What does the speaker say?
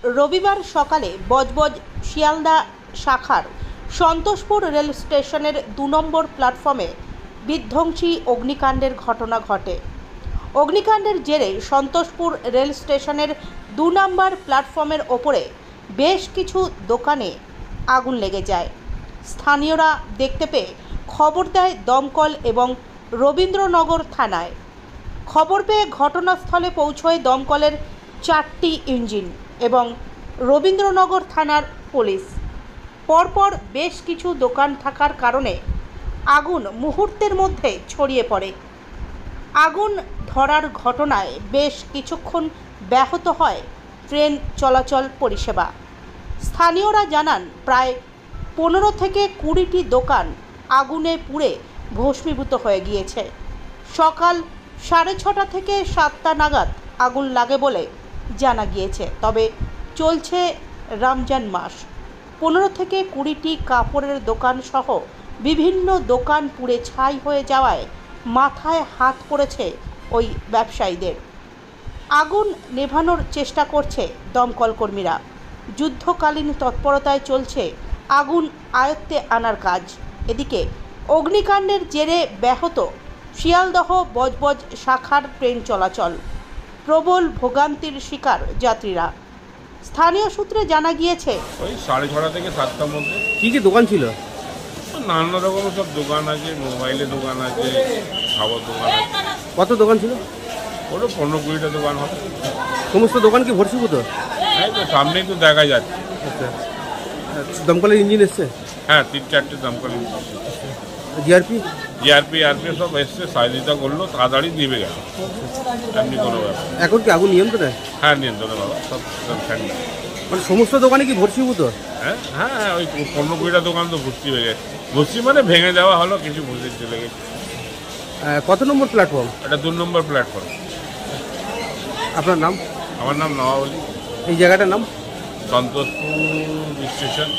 রবিবার সকালে বজবজ শিয়ালদা শাখার সন্তোষপুর রেল স্টেশনের ২ নম্বর প্ল্যাটফর্মে বিধ্বংসী অগ্নিকাণ্ডের ঘটনা ঘটে। অগ্নিকাণ্ডের জেরে সন্তোষপুর রেল স্টেশনের ২ নম্বর প্ল্যাটফর্মের ওপরে বেশ কিছু দোকানে আগুন লেগে যায়। স্থানীয়রা দেখতে পেয়ে খবর দেয় দমকল এবং রবীন্দ্রনগর থানায়। খবর পেয়ে ঘটনাস্থলে পৌঁছয় দমকলের ৪টি ইঞ্জিন এবং রবীন্দ্রনগর থানার পুলিশ। পরপর বেশ কিছু দোকান থাকার কারণে আগুন মুহূর্তের মধ্যে ছড়িয়ে পড়ে। আগুন ধরার ঘটনায় বেশ কিছুক্ষণ ব্যাহত হয় ট্রেন চলাচল পরিষেবা। স্থানীয়রা জানান, প্রায় ১৫ থেকে ২০টি দোকান আগুনে পুড়ে ভস্মীভূত হয়ে গিয়েছে। সকাল ৬:৩০ থেকে ৭টা নাগাদ আগুন লাগে বলে জানা গিয়েছে। তবে চলছে রমজান মাস। ১৫ থেকে ২০টি কাপড়ের দোকান সহ বিভিন্ন দোকান পুড়ে ছাই হয়ে যাওয়ায় মাথায় হাত পড়েছে ওই ব্যবসায়ীদের। আগুন নেভানোর চেষ্টা করছে দমকল কর্মীরা। যুদ্ধকালীন তৎপরতায় চলছে আগুন আয়ত্তে আনার কাজ। এদিকে অগ্নিকাণ্ডের জেরে ব্যাহত শিয়ালদহ বজবজ শাখার ট্রেন চলাচল, প্রবল ভোগান্তির শিকার যাত্রীরা। স্থানীয় সূত্রে জানা গিয়েছে, ওই 6:30 থেকে 7টার মধ্যে কি কি দোকান ছিল? নানা রকম সব দোকান আছে, মোবাইলের দোকান আছে, খাবার দোকান আছে। কত দোকান ছিল? ওটা 15-20টা দোকান হবে। সমস্ত দোকান কি ভর্তিভূত? হ্যাঁ, তো সামনেই তো দেখা যাচ্ছে। আচ্ছা, দমকলের ইঞ্জিন এসছে? হ্যাঁ, 3-4টে দমকল জিআরপি সব এসছে, সহযোগিতা করলো, তাড়াতাড়ি নিভে গেল। এমনি কোনো ব্যাপার। এখন কি আগুন নিয়ন্ত্রণে? হ্যাঁ, নিয়ন্ত্রণে বাবা, সব ঠান্ডা। মানে সমস্ত দোকানে কি ভর্তিভূত? হ্যাঁ হ্যাঁ হ্যাঁ, ওই 15-20টা দোকান তো ভর্তি হয়ে গেছে। ভর্তি মানে ভেঙে দেওয়া হলো, কিছু ভর্তি চলে গেছে। কত নম্বর প্ল্যাটফর্ম? এটা 2 নম্বর প্ল্যাটফর্ম। আপনার নাম? আমার নাম নওয়াবলী। এই জায়গাটার নাম? সন্তোষপুর স্টেশন।